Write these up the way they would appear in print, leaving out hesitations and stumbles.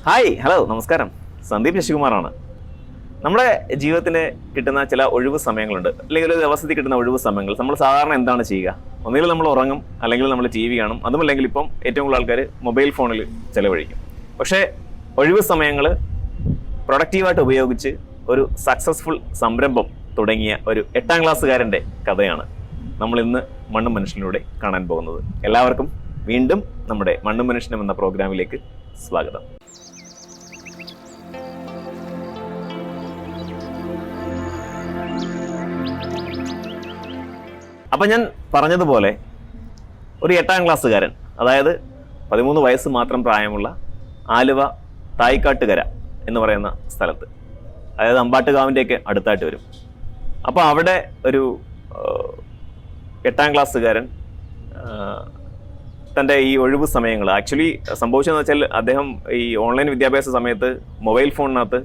Hi, hello, നമസ്കാരം. സന്ദീപ് ശശികുമാറാണ്. നമ്മുടെ ജീവിതത്തിന് കിട്ടുന്ന ചില ഒഴിവ് സമയങ്ങളുണ്ട്, അല്ലെങ്കിൽ ഒരു ദിവസത്തിൽ കിട്ടുന്ന ഒഴിവ് സമയങ്ങൾ നമ്മൾ സാധാരണ എന്താണ് ചെയ്യുക? ഒന്നുകിൽ നമ്മൾ ഉറങ്ങും, അല്ലെങ്കിൽ നമ്മൾ ടി വി കാണും, അതുമല്ലെങ്കിൽ ഇപ്പം ഏറ്റവും കൂടുതൽ ആൾക്കാർ മൊബൈൽ ഫോണിൽ ചിലവഴിക്കും. പക്ഷേ ഒഴിവ് സമയങ്ങൾ പ്രൊഡക്റ്റീവായിട്ട് ഉപയോഗിച്ച് ഒരു സക്സസ്ഫുൾ സംരംഭം തുടങ്ങിയ ഒരു 8ാം ക്ലാസ്സുകാരൻ്റെ കഥയാണ് നമ്മൾ ഇന്ന് മണ്ണും മനുഷ്യനിലൂടെ കാണാൻ പോകുന്നത്. എല്ലാവർക്കും വീണ്ടും നമ്മുടെ മണ്ണും മനുഷ്യനും എന്ന പ്രോഗ്രാമിലേക്ക് സ്വാഗതം. അപ്പം ഞാൻ പറഞ്ഞതുപോലെ ഒരു 8ാം ക്ലാസ്സുകാരൻ, അതായത് 13 വയസ്സ് മാത്രം പ്രായമുള്ള ആലുവ തായ്ക്കാട്ടുകര എന്ന് പറയുന്ന സ്ഥലത്ത്, അതായത് അമ്പാട്ടുകാവിൻ്റെയൊക്കെ അടുത്തായിട്ട് വരും. അപ്പോൾ അവിടെ ഒരു 8ാം ക്ലാസ്സുകാരൻ തൻ്റെ ഈ ഒഴിവ് സമയങ്ങൾ, ആക്ച്വലി സംഭവിച്ചതെന്ന് വെച്ചാൽ അദ്ദേഹം ഈ ഓൺലൈൻ വിദ്യാഭ്യാസ സമയത്ത് മൊബൈൽ ഫോണിനകത്ത്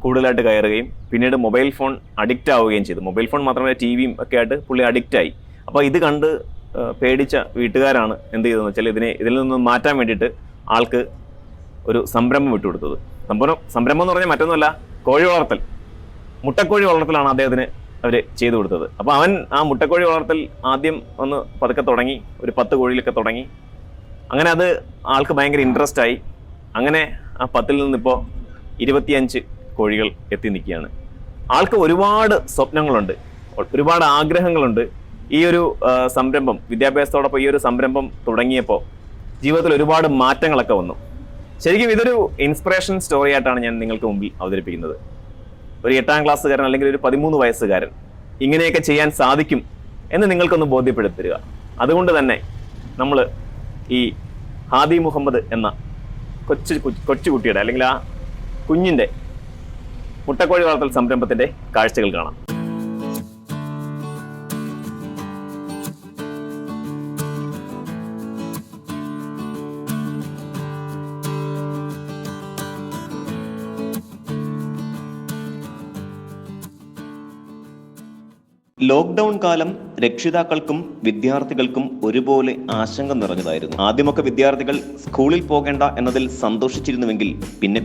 കൂടുതലായിട്ട് കയറുകയും പിന്നീട് മൊബൈൽ ഫോൺ അഡിക്റ്റ് ആവുകയും ചെയ്തു. മൊബൈൽ ഫോൺ മാത്രമല്ല, ടി വിയും ഒക്കെ ആയിട്ട് പുള്ളി അഡിക്റ്റായി. അപ്പോൾ ഇത് കണ്ട് പേടിച്ച വീട്ടുകാരാണ് എന്ത് ചെയ്തതെന്ന് വെച്ചാൽ ഇതിൽ നിന്ന് മാറ്റാൻ വേണ്ടിയിട്ട് ആൾക്ക് ഒരു സംരംഭം വിട്ടുകൊടുത്തത്. സംരംഭം എന്ന് പറഞ്ഞാൽ മറ്റൊന്നുമല്ല, കോഴി വളർത്തൽ, മുട്ടക്കോഴി വളർത്തലാണ് അദ്ദേഹത്തിന് അവർ ചെയ്തു കൊടുത്തത്. അപ്പോൾ അവൻ ആ മുട്ടക്കോഴി വളർത്തൽ ആദ്യം ഒന്ന് പതുക്കെ തുടങ്ങി, ഒരു 10 കോഴിയിലൊക്കെ തുടങ്ങി. അങ്ങനെ അത് ആൾക്ക് ഭയങ്കര ഇൻട്രസ്റ്റ് ആയി. അങ്ങനെ ആ 10ൽ നിന്നിപ്പോൾ 25 കോഴികൾ എത്തി നിൽക്കുകയാണ്. ആൾക്ക് ഒരുപാട് സ്വപ്നങ്ങളുണ്ട്, ഒരുപാട് ആഗ്രഹങ്ങളുണ്ട്. ഈ ഒരു സംരംഭം, വിദ്യാഭ്യാസത്തോടൊപ്പം ഈ ഒരു സംരംഭം തുടങ്ങിയപ്പോൾ ജീവിതത്തിൽ ഒരുപാട് മാറ്റങ്ങളൊക്കെ വന്നു. ശരിക്കും ഇതൊരു ഇൻസ്പിറേഷൻ സ്റ്റോറി ആയിട്ടാണ് ഞാൻ നിങ്ങൾക്ക് മുമ്പിൽ അവതരിപ്പിക്കുന്നത്. ഒരു 8ാം ക്ലാസ്സുകാരൻ അല്ലെങ്കിൽ ഒരു 13 വയസ്സുകാരൻ ഇങ്ങനെയൊക്കെ ചെയ്യാൻ സാധിക്കും എന്ന് നിങ്ങൾക്കൊന്ന് ബോധ്യപ്പെടുത്തുക. അതുകൊണ്ട് തന്നെ നമ്മൾ ഈ ഹാദി മുഹമ്മദ് എന്ന കൊച്ചുകുട്ടിയുടെ അല്ലെങ്കിൽ ആ കുഞ്ഞിൻ്റെ മുട്ടക്കോഴി വളർത്തൽ സംരംഭത്തിൻ്റെ കാഴ്ചകൾ കാണാം. ലോക്ക്ഡൌൺ കാലം രക്ഷിതാക്കൾക്കും വിദ്യാർത്ഥികൾക്കും ഒരുപോലെ ആശങ്ക നിറഞ്ഞതായിരുന്നു. ആദ്യമൊക്കെ വിദ്യാർത്ഥികൾ സ്കൂളിൽ പോകേണ്ട എന്നതിൽ സന്തോഷിച്ചിരുന്നുവെങ്കിൽ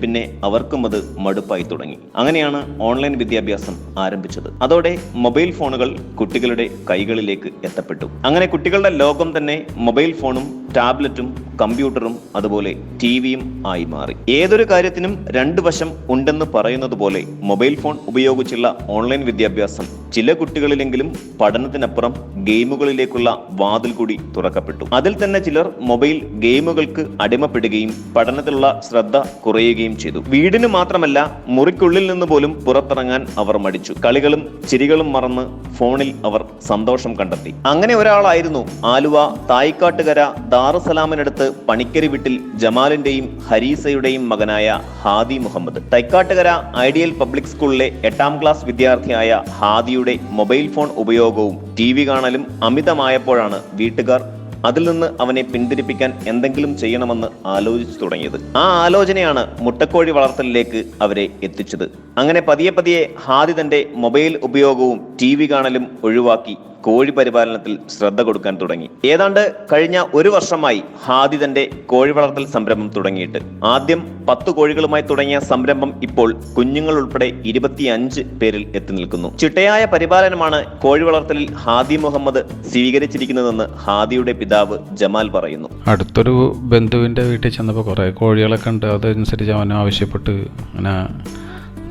പിന്നെ അവർക്കും അത് മടുപ്പായി തുടങ്ങി. അങ്ങനെയാണ് ഓൺലൈൻ വിദ്യാഭ്യാസം ആരംഭിച്ചത്. അതോടെ മൊബൈൽ ഫോണുകൾ കുട്ടികളുടെ കൈകളിലേക്ക് എത്തപ്പെട്ടു. അങ്ങനെ കുട്ടികളുടെ ലോകം തന്നെ മൊബൈൽ ഫോണും ടാബ്ലറ്റും കമ്പ്യൂട്ടറും അതുപോലെ ടിവിയും ആയി മാറി. ഏതൊരു കാര്യത്തിനും 2 വശം ഉണ്ടെന്ന് പറയുന്നത് പോലെ മൊബൈൽ ഫോൺ ഉപയോഗിച്ചുള്ള ഓൺലൈൻ വിദ്യാഭ്യാസം ചില കുട്ടികളിലെങ്കിലും പഠനത്തിനപ്പുറം ഗെയിമുകളിലേക്കുള്ള വാതിൽ കൂടി തുറക്കപ്പെട്ടു. അതിൽ തന്നെ ചിലർ മൊബൈൽ ഗെയിമുകൾക്ക് അടിമപ്പെടുകയും പഠനത്തിലുള്ള ശ്രദ്ധ കുറയുകയും ചെയ്തു. വീടിന് മാത്രമല്ല, മുറിക്കുള്ളിൽ നിന്ന് പോലും പുറത്തിറങ്ങാൻ അവർ മടിച്ചു. കളികളും ചിരികളും മറന്ന് ഫോണിൽ അവർ സന്തോഷം കണ്ടെത്തി. അങ്ങനെ ഒരാളായിരുന്നു ആലുവ തായ്ക്കാട്ടുകര ദാറുസലാമിനടുത്ത് പണിക്കരി വീട്ടിൽ ജമാലിന്റെയും ഹരീസയുടെയും മകനായ ഹാദി മുഹമ്മദ്. തൈക്കാട്ടുകര ഐഡിയൽ പബ്ലിക് സ്കൂളിലെ 8ാം ക്ലാസ് വിദ്യാർത്ഥിയായ ഹാദിയുടെ മൊബൈൽ ഫോൺ ഉപയോഗവും ടി വി കാണലും അമിതമായപ്പോഴാണ് വീട്ടുകാർ അതിൽ നിന്ന് അവനെ പിന്തിരിപ്പിക്കാൻ എന്തെങ്കിലും ചെയ്യണമെന്ന് ആലോചിച്ചു തുടങ്ങിയത്. ആ ആലോചനയാണ് മുട്ടക്കോഴി വളർത്തലിലേക്ക് അവരെ എത്തിച്ചത്. അങ്ങനെ പതിയെ ഹാദി തന്റെ മൊബൈൽ ഉപയോഗവും ടി വി കാണലും ഒഴിവാക്കി കോഴി പരിപാലനത്തിൽ ശ്രദ്ധ കൊടുക്കാൻ തുടങ്ങി. ഏതാണ്ട് കഴിഞ്ഞ 1 വർഷമായി ഹാദി തന്റെ കോഴി വളർത്തൽ സംരംഭം തുടങ്ങിയിട്ട്. ആദ്യം 10 കോഴികളുമായി തുടങ്ങിയ സംരംഭം ഇപ്പോൾ കുഞ്ഞുങ്ങൾ ഉൾപ്പെടെ 25 പേരിൽ എത്തി നിൽക്കുന്നു. ചിട്ടയായ പരിപാലനമാണ് കോഴി വളർത്തലിൽ ഹാദി മുഹമ്മദ് സ്വീകരിച്ചിരിക്കുന്നതെന്ന് ഹാദിയുടെ പിതാവ് ജമാൽ പറയുന്നു. അടുത്തൊരു ബന്ധുവിന്റെ വീട്ടിൽ ചെന്നപ്പോൾ കുറെ കോഴികളൊക്കെ ഉണ്ട്. അതനുസരിച്ച് അവൻ ആവശ്യപ്പെട്ട് അങ്ങനെ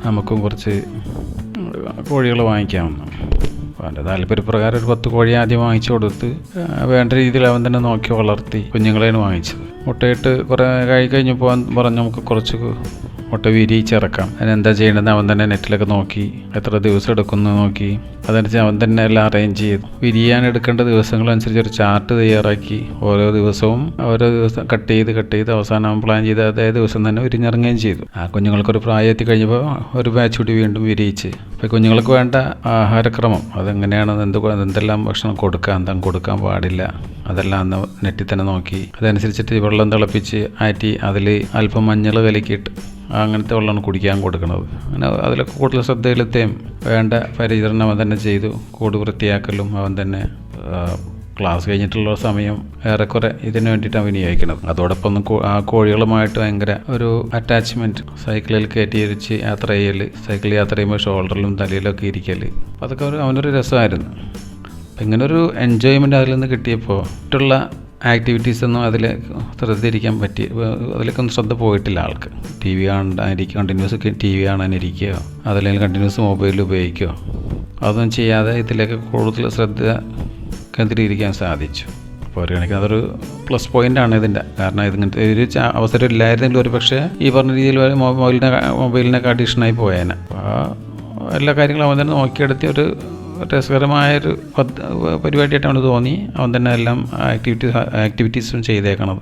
നമുക്കും കുറച്ച് കോഴികൾ വാങ്ങിക്കാമെന്ന്. അവൻ്റെ താല്പര്യപ്രകാരം ഒരു 10 കോഴി ആദ്യം വാങ്ങിച്ചു കൊടുത്ത് വേണ്ട രീതിയിൽ അവൻ തന്നെ നോക്കി വളർത്തി കുഞ്ഞുങ്ങളെയാണ് വാങ്ങിച്ചത്. മുട്ടയിട്ട് കുറേ കഴിഞ്ഞപ്പോൾ അവൻ പറഞ്ഞു നമുക്ക് കുറച്ച് മുട്ട വിരിയിച്ചിറക്കാം. അതിനെന്താ ചെയ്യേണ്ടതെന്ന് അവൻ തന്നെ നെറ്റിലൊക്കെ നോക്കി എത്ര ദിവസം എടുക്കുന്നു നോക്കി അതനുസരിച്ച് അവൻ തന്നെ എല്ലാം അറേഞ്ച് ചെയ്തു. വിരിയാൻ എടുക്കേണ്ട ദിവസങ്ങളനുസരിച്ച് ഒരു ചാർട്ട് തയ്യാറാക്കി ഓരോ ദിവസം കട്ട് ചെയ്ത് അവസാനം പ്ലാൻ ചെയ്ത് അതേ ദിവസം തന്നെ വിരിഞ്ഞിറങ്ങുകയും ചെയ്തു. ആ കുഞ്ഞുങ്ങൾക്കൊരു പ്രായത്തിൽ കഴിഞ്ഞപ്പോൾ ഒരു ബാച്ച് കൂടി വീണ്ടും വിരിയിച്ച്. അപ്പോൾ കുഞ്ഞുങ്ങൾക്ക് വേണ്ട ആഹാരക്രമം അതെങ്ങനെയാണ്, എന്തെല്ലാം ഭക്ഷണം കൊടുക്കാം, എന്താണ് കൊടുക്കാൻ പാടില്ല, അതെല്ലാം അന്ന് നെറ്റിൽ തന്നെ നോക്കി അതനുസരിച്ചിട്ട് വെള്ളം തിളപ്പിച്ച് ആറ്റി അതിൽ അല്പം മഞ്ഞൾ കലക്കിയിട്ട് അങ്ങനത്തെ വെള്ളമാണ് കുടിക്കാൻ കൊടുക്കുന്നത്. അങ്ങനെ അതിലൊക്കെ കൂടുതൽ ശ്രദ്ധയിലെത്തുകയും വേണ്ട പരിചരണം അവൻ തന്നെ ചെയ്തു. കൂട് വൃത്തിയാക്കലും അവൻ തന്നെ ക്ലാസ് കഴിഞ്ഞിട്ടുള്ള സമയം ഏറെക്കുറെ ഇതിന് വേണ്ടിയിട്ടാണ് വിനിയോഗിക്കുന്നത്. അതോടൊപ്പം ആ കോഴികളുമായിട്ട് ഭയങ്കര ഒരു അറ്റാച്ച്മെൻറ്റ്, സൈക്കിളിൽ കയറ്റി ഇരിച്ച് യാത്ര ചെയ്യൽ, സൈക്കിൾ യാത്ര ചെയ്യുമ്പോൾ ഷോൾഡറിലും തലയിലൊക്കെ ഇരിക്കൽ, അതൊക്കെ അവനൊരു രസമായിരുന്നു. അപ്പം ഇങ്ങനൊരു എൻജോയ്മെൻറ്റ് അതിൽ നിന്ന് കിട്ടിയപ്പോൾ മറ്റുള്ള ആക്ടിവിറ്റീസൊന്നും അതിൽ ശ്രദ്ധിക്കാൻ അതിലേക്കൊന്നും ശ്രദ്ധ പോയിട്ടില്ല ആൾക്ക്. ടി വി കാണാനിരിക്കുക, കണ്ടിന്യൂസ് ടി വി കാണാനിരിക്കുകയോ അതല്ലെങ്കിൽ കണ്ടിന്യൂസ് മൊബൈൽ ഉപയോഗിക്കുകയോ അതൊന്നും ചെയ്യാതെ ഇതിലേക്ക് കൂടുതൽ ശ്രദ്ധ കേന്ദ്രീകരിക്കാൻ സാധിച്ചു. അപ്പോൾ ഒരു കണക്കിന് അതൊരു പ്ലസ് പോയിൻ്റാണ് ഇതിൻ്റെ. കാരണം ഇതിങ്ങനത്തെ ഒരു അവസരം ഇല്ലായിരുന്നെങ്കിൽ ഒരു പക്ഷേ ഈ പറഞ്ഞ രീതിയിൽ മൊബൈലിനൊക്കെ അഡീഷനായി പോയേനെ. അപ്പോൾ എല്ലാ കാര്യങ്ങളും അവൻ തന്നെ നോക്കിയെടുത്തി ഒരു രസകരമായൊരു പരിപാടിയായിട്ട് അവന് തോന്നി. അവൻ തന്നെ എല്ലാം ആക്ടിവിറ്റീസും ചെയ്തേക്കണത്.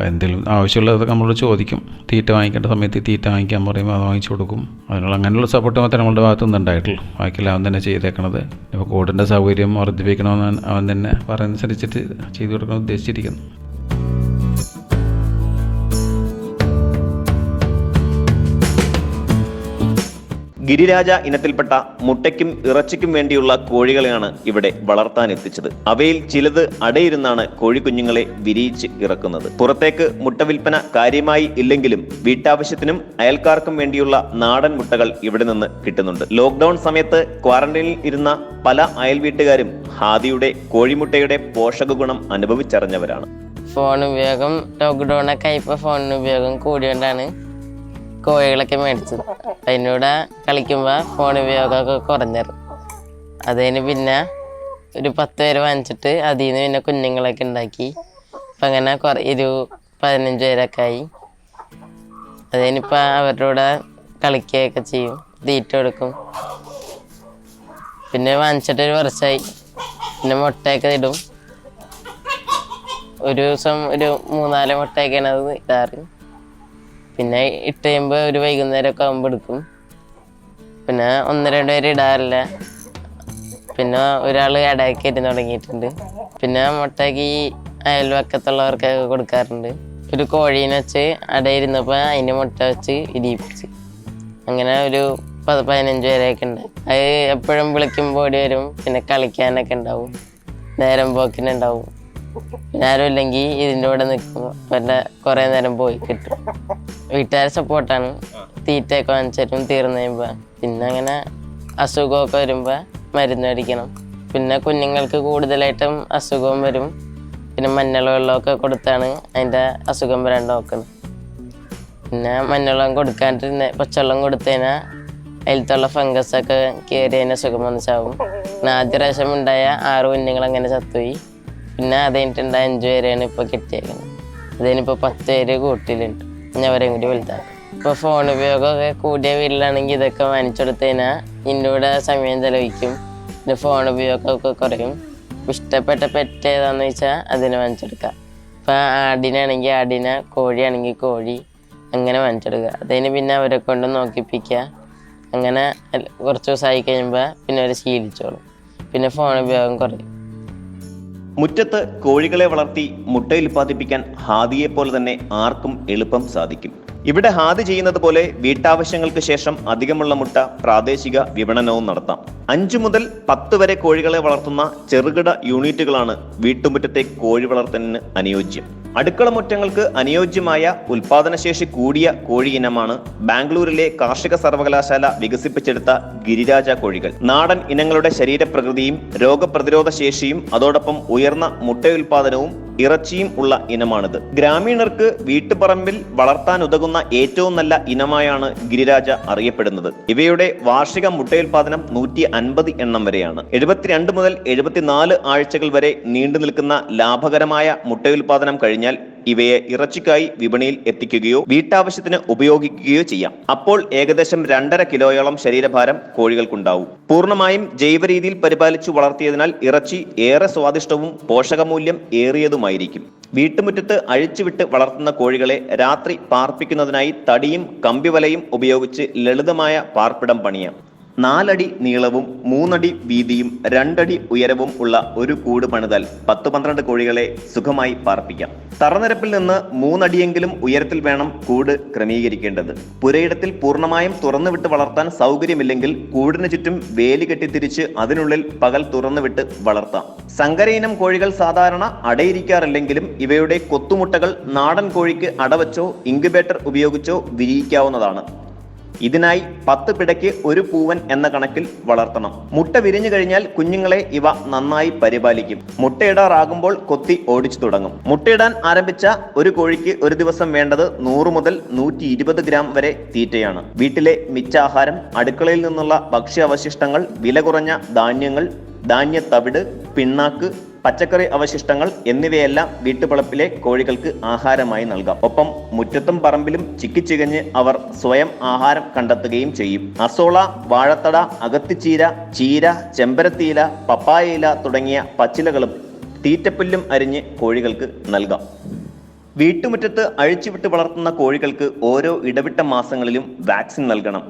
എന്തെങ്കിലും ആവശ്യമുള്ളതൊക്കെ നമ്മളോട് ചോദിക്കും. തീറ്റ വാങ്ങിക്കേണ്ട സമയത്ത് തീറ്റ വാങ്ങിക്കാൻ പറയുമ്പോൾ അത് വാങ്ങിച്ചു കൊടുക്കും. അങ്ങനെയുള്ള സപ്പോർട്ട് മാത്രമേ നമ്മളുടെ ഭാഗത്തുനിന്ന് ഉണ്ടായിട്ടുള്ളൂ. ബാക്കിയെല്ലാം അവൻ തന്നെ ചെയ്തേക്കണത്. ഇപ്പോൾ കൂടിൻ്റെ സൗകര്യം വർദ്ധിപ്പിക്കണമെന്ന് അവൻ തന്നെ പറയുന്നതനുസരിച്ചിട്ട് ചെയ്തു കൊടുക്കാൻ ഉദ്ദേശിച്ചിരിക്കുന്നു. ഗിരിരാജ ഇനത്തിൽപ്പെട്ട മുട്ടയ്ക്കും ഇറച്ചിക്കും വേണ്ടിയുള്ള കോഴികളെയാണ് ഇവിടെ വളർത്താൻ എത്തിച്ചത്. അവയിൽ ചിലത് അടയിരുന്നാണ് കോഴിക്കുഞ്ഞുങ്ങളെ വിരിയിച്ച് ഇറക്കുന്നത്. പുറത്തേക്ക് മുട്ട വിൽപ്പന കാര്യമായി ഇല്ലെങ്കിലും വീട്ടാവശ്യത്തിനും അയൽക്കാർക്കും വേണ്ടിയുള്ള നാടൻ മുട്ടകൾ ഇവിടെ നിന്ന് കിട്ടുന്നുണ്ട്. ലോക്ക്ഡൌൺ സമയത്ത് ക്വാറന്റൈനിൽ ഇരുന്ന പല അയൽ വീട്ടുകാരും ഹാദിയുടെ കോഴിമുട്ടയുടെ പോഷക ഗുണം അനുഭവിച്ചറിഞ്ഞവരാണ്. ഫോൺ ഉപയോഗം ലോക്ക്ഡൌൺ ഒക്കെ ആയപ്പോൾ ഫോണിന് ഉപയോഗം കൂടിയോണ്ടാണ് കോഴികളൊക്കെ മേടിച്ചത്. അതിനൂടെ കളിക്കുമ്പോൾ ഫോൺ ഉപയോഗമൊക്കെ കുറഞ്ഞത്. അതിന് പിന്നെ ഒരു 10 പേര് വാങ്ങിച്ചിട്ട് അതിൽ നിന്ന് പിന്നെ കുഞ്ഞുങ്ങളൊക്കെ ഉണ്ടാക്കി. അപ്പം അങ്ങനെ 15 പേരൊക്കെ ആയി. അതിനിപ്പോൾ അവരുടെ കൂടെ കളിക്കുകയൊക്കെ ചെയ്യും, തീറ്റ കൊടുക്കും. പിന്നെ വാങ്ങിച്ചിട്ട് 1 വർഷമായി. പിന്നെ മുട്ടയൊക്കെ ഇടും. ഒരു ദിവസം ഒരു 3-4 മുട്ടയൊക്കെയാണ് അത് ഇടാറ്. പിന്നെ ഇട്ട് കഴിയുമ്പോൾ ഒരു വൈകുന്നേരമൊക്കെ ആകുമ്പോൾ എടുക്കും. പിന്നെ 1-2 പേര് ഇടാറില്ല. പിന്നെ ഒരാൾ ഇടയ്ക്ക് ഇരുന്ന് തുടങ്ങിയിട്ടുണ്ട്. പിന്നെ മുട്ടയ്ക്ക് ഈ അയൽവക്കത്തുള്ളവർക്കൊക്കെ കൊടുക്കാറുണ്ട്. ഒരു കോഴീനെ വെച്ച് അടയിരുന്നപ്പോൾ അതിൻ്റെ മുട്ട വെച്ച് ഇടിയിപ്പിച്ച് അങ്ങനെ ഒരു 15 പേരൊക്കെ ഉണ്ട്. അത് എപ്പോഴും വിളിക്കുമ്പോൾ ഓടി വരും. പിന്നെ കളിക്കാനൊക്കെ ഉണ്ടാവും, നേരം പോക്കിനുണ്ടാവും. പിന്നെ ആരും ഇല്ലെങ്കിൽ ഇതിൻ്റെ കൂടെ നിൽക്കുമ്പോൾ വല്ല കുറേ നേരം പോയി കിട്ടും. വീട്ടുകാരെ സപ്പോർട്ടാണ്. തീറ്റയൊക്കെ വാങ്ങിച്ചു തരും തീർന്നു കഴിയുമ്പോൾ. പിന്നെ അങ്ങനെ അസുഖമൊക്കെ വരുമ്പോൾ മരുന്ന് മേടിക്കണം. പിന്നെ കുഞ്ഞുങ്ങൾക്ക് കൂടുതലായിട്ടും അസുഖവും വരും. പിന്നെ മഞ്ഞൾ വെള്ളമൊക്കെ കൊടുത്താണ് അതിൻ്റെ അസുഖം വരാണ്ട് നോക്കണം. പിന്നെ മഞ്ഞൾവെള്ളം കൊടുക്കാണ്ടിരുന്ന പച്ചവെള്ളം കൊടുത്തതിനാൽ അതിലത്തുള്ള ഫംഗസൊക്കെ കയറി അതിന് അസുഖം വന്ന് ചാവും. പിന്നെ ആദ്യ പ്രാവശ്യം ഉണ്ടായ 6 കുഞ്ഞുങ്ങൾ അങ്ങനെ ചത്തുപോയി. പിന്നെ അത് കഴിഞ്ഞിട്ടുണ്ടായ 5 പേരെയാണ് ഇപ്പോൾ കിട്ടിയേക്കുന്നത്. അതിനിപ്പോൾ 10 പേര് കൂട്ടിലുണ്ട്. ഞാൻ അവരെയും കൂടി വലുതാക്കും. ഇപ്പോൾ ഫോൺ ഉപയോഗമൊക്കെ കൂടിയ വീട്ടിലാണെങ്കിൽ ഇതൊക്കെ വാങ്ങിച്ചെടുത്തു കഴിഞ്ഞാൽ ഇന്നൂടെ സമയം ചെലവഴിക്കും. പിന്നെ ഫോൺ ഉപയോഗമൊക്കെ കുറയും. ഇഷ്ടപ്പെട്ട പെറ്റ് ഏതാണെന്ന് വെച്ചാൽ അതിനെ വാങ്ങിച്ചെടുക്കാം. ഇപ്പോൾ ആടിനാണെങ്കിൽ ആടിനെ, കോഴിയാണെങ്കിൽ കോഴി, അങ്ങനെ വാങ്ങിച്ചെടുക്കുക. അതിന് പിന്നെ അവരെ കൊണ്ട് നോക്കിപ്പിക്കുക. അങ്ങനെ കുറച്ച് ദിവസമായി കഴിയുമ്പോൾ പിന്നെ അവർ ശീലിച്ചോളും. പിന്നെ ഫോൺ ഉപയോഗം കുറയും. മുറ്റത്ത് കോഴികളെ വളർത്തി മുട്ട ഉൽപ്പാദിപ്പിക്കാൻ ഹാദിയെ പോലെ തന്നെ ആർക്കും എളുപ്പം സാധിക്കും. ഇവിടെ ഹാദി ചെയ്യുന്നത് പോലെ വീട്ടാവശ്യങ്ങൾക്ക് ശേഷം അധികമുള്ള മുട്ട പ്രാദേശിക വിപണനവും നടത്താം. 5 മുതൽ 10 വരെ കോഴികളെ വളർത്തുന്ന ചെറുകിട യൂണിറ്റുകളാണ് വീട്ടുമുറ്റത്തെ കോഴി വളർത്തലിന് അനുയോജ്യം. അടുക്കള മുറ്റങ്ങൾക്ക് അനുയോജ്യമായ ഉൽപാദനശേഷി കൂടിയ കോഴി ഇനമാണ് ബാംഗ്ലൂരിലെ കാർഷിക സർവകലാശാല വികസിപ്പിച്ചെടുത്ത ഗിരിരാജ കോഴികൾ. നാടൻ ഇനങ്ങളുടെ ശരീരപ്രകൃതിയും രോഗപ്രതിരോധ ശേഷിയും അതോടൊപ്പം ഉയർന്ന മുട്ടയുൽപാദനവും ഇറച്ചിയും ഉള്ള ഇനമാണിത്. ഗ്രാമീണർക്ക് വീട്ടുപറമ്പിൽ വളർത്താൻ ഉതകുന്ന ഏറ്റവും നല്ല ഇനമായാണ് ഗിരിരാജ അറിയപ്പെടുന്നത്. ഇവയുടെ വാർഷിക മുട്ടയുൽപാദനം 150 എണ്ണം വരെയാണ്. 72 മുതൽ 74 ആഴ്ചകൾ വരെ നീണ്ടു നിൽക്കുന്ന ലാഭകരമായ മുട്ടയുൽപാദനം കഴിഞ്ഞാൽ ഇവയെ ഇറച്ചിക്കായി വിപണിയിൽ എത്തിക്കുകയോ വീട്ടാവശ്യത്തിന് ഉപയോഗിക്കുകയോ ചെയ്യാം. അപ്പോൾ ഏകദേശം 2.5 കിലോയോളം ശരീരഭാരം കോഴികൾക്കുണ്ടാവും. പൂർണ്ണമായും ജൈവ രീതിയിൽ പരിപാലിച്ചു വളർത്തിയതിനാൽ ഇറച്ചി ഏറെ സ്വാദിഷ്ടവും പോഷകമൂല്യം ഏറിയതുമായിരിക്കും. വീട്ടുമുറ്റത്ത് അഴിച്ചുവിട്ട് വളർത്തുന്ന കോഴികളെ രാത്രി പാർപ്പിക്കുന്നതിനായി തടിയും കമ്പിവലയും ഉപയോഗിച്ച് ലളിതമായ പാർപ്പിടം പണിയാം. 4 അടി നീളവും 3 അടി വീതിയും 2 അടി ഉയരവും ഉള്ള ഒരു കൂട് പണിതാൽ 10-12 കോഴികളെ സുഖമായി പാർപ്പിക്കാം. തറനിരപ്പിൽ നിന്ന് 3 അടിയെങ്കിലും ഉയരത്തിൽ വേണം കൂട് ക്രമീകരിക്കേണ്ടത്. പുരയിടത്തിൽ പൂർണ്ണമായും തുറന്നുവിട്ട് വളർത്താൻ സൗകര്യമില്ലെങ്കിൽ കൂടിന് ചുറ്റും വേലി കെട്ടിത്തിരിച്ച് അതിനുള്ളിൽ പകൽ തുറന്നുവിട്ട് വളർത്താം. സങ്കരയിനം കോഴികൾ സാധാരണ അടയിരിക്കാറില്ലെങ്കിലും ഇവയുടെ കൊത്തുമുട്ടകൾ നാടൻ കോഴിക്ക് അടവച്ചോ ഇൻക്യുബേറ്റർ ഉപയോഗിച്ചോ വിരിയിക്കാവുന്നതാണ്. ഇതിനായി 10 പിടയ്ക്ക് 1 പൂവൻ എന്ന കണക്കിൽ വളർത്തണം. മുട്ട വിരിഞ്ഞു കഴിഞ്ഞാൽ കുഞ്ഞുങ്ങളെ ഇവ നന്നായി പരിപാലിക്കും. മുട്ടയിടാറാകുമ്പോൾ കൊത്തി ഓടിച്ചു തുടങ്ങും. മുട്ടയിടാൻ ആരംഭിച്ച ഒരു കോഴിക്ക് ഒരു ദിവസം വേണ്ടത് 100 മുതൽ 120 ഗ്രാം വരെ തീറ്റയാണ്. വീട്ടിലെ മിച്ചാഹാരം, അടുക്കളയിൽ നിന്നുള്ള ഭക്ഷ്യാവശിഷ്ടങ്ങൾ, വില കുറഞ്ഞ ധാന്യങ്ങൾ, ധാന്യത്തവിട്, പിണ്ണാക്ക്, പച്ചക്കറി അവശിഷ്ടങ്ങൾ എന്നിവയെല്ലാം വീട്ടുവളപ്പിലെ കോഴികൾക്ക് ആഹാരമായി നൽകാം. ഒപ്പം മുറ്റത്തും പറമ്പിലും ചിക്കിച്ചികഞ്ഞ് അവർ സ്വയം ആഹാരം കണ്ടെത്തുകയും ചെയ്യും. അസോള, വാഴത്തട, അകത്തിച്ചീര, ചീര, ചെമ്പരത്തിയില, പപ്പായയില തുടങ്ങിയ പച്ചിലകളും തീറ്റപ്പുല്ലും അരിഞ്ഞ് കോഴികൾക്ക് നൽകാം. വീട്ടുമുറ്റത്ത് അഴിച്ചുവിട്ട് വളർത്തുന്ന കോഴികൾക്ക് ഓരോ ഇടവിട്ട മാസങ്ങളിലും വാക്സിൻ നൽകണം.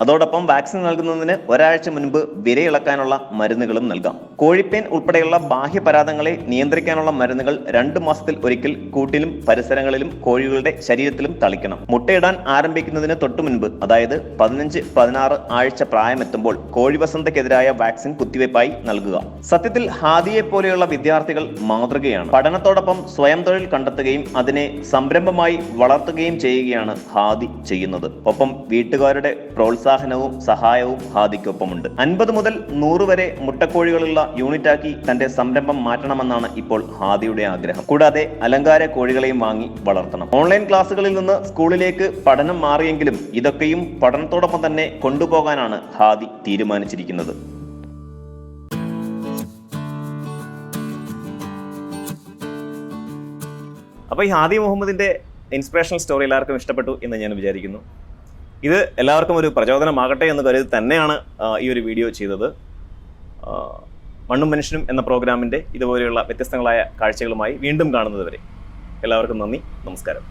അതോടൊപ്പം വാക്സിൻ നൽകുന്നതിന് ഒരാഴ്ച മുൻപ് വിരയിളക്കാനുള്ള മരുന്നുകളും നൽകാം. കോഴിപ്പേൻ ഉൾപ്പെടെയുള്ള ബാഹ്യപരാധങ്ങളെ നിയന്ത്രിക്കാനുള്ള മരുന്നുകൾ 2 മാസത്തിൽ ഒരിക്കൽ കൂട്ടിലും പരിസരങ്ങളിലും കോഴികളുടെ ശരീരത്തിലും തളിക്കണം. മുട്ടയിടാൻ ആരംഭിക്കുന്നതിന് തൊട്ടു മുൻപ്, അതായത് 15-16 ആഴ്ച പ്രായമെത്തുമ്പോൾ കോഴിവസന്തക്കെതിരായ വാക്സിൻ കുത്തിവയ്പായി നൽകുക. സത്യത്തിൽ ഹാദിയെ പോലെയുള്ള വിദ്യാർത്ഥികൾ മാതൃകയാണ്. പഠനത്തോടൊപ്പം സ്വയം തൊഴിൽ കണ്ടെത്തുകയും അതിനെ സംരംഭമായി വളർത്തുകയും ചെയ്യുകയാണ് ഹാദി ചെയ്യുന്നത്. ഒപ്പം വീട്ടുകാരുടെ പ്രോത്സാഹനവും സഹായവും ഹാദിക്കൊപ്പമുണ്ട്. 50 മുതൽ 100 വരെ മുട്ടക്കോഴികളുള്ള യൂണിറ്റാക്കി തന്റെ സംരംഭം മാറ്റണമെന്നാണ് ഇപ്പോൾ ഹാദിയുടെ ആഗ്രഹം. കൂടാതെ അലങ്കാര കോഴികളെയും വാങ്ങി വളർത്തണം. ഓൺലൈൻ ക്ലാസ്സുകളിൽ നിന്ന് സ്കൂളിലേക്ക് പഠനം മാറിയെങ്കിലും ഇതൊക്കെയും പഠനത്തോടൊപ്പം തന്നെ കൊണ്ടുപോകാനാണ് ഹാദി തീരുമാനിച്ചിരിക്കുന്നത്. അപ്പോൾ ഈ ഹാദി മുഹമ്മദിന്റെ ഇൻസ്പിറേഷണൽ സ്റ്റോറി എല്ലാവർക്കും ഇഷ്ടപ്പെട്ടു എന്ന് ഞാൻ വിചാരിക്കുന്നു. ഇത് എല്ലാവർക്കും ഒരു പ്രചോദനമാകട്ടെ എന്ന് കരുതി തന്നെയാണ് ഈ ഒരു വീഡിയോ ചെയ്തത്. മണ്ണും മനുഷ്യനും എന്ന പ്രോഗ്രാമിൻ്റെ ഇതുപോലെയുള്ള വ്യത്യസ്തങ്ങളായ കാഴ്ചകളുമായി വീണ്ടും കാണുന്നത് വരെ എല്ലാവർക്കും നന്ദി, നമസ്കാരം.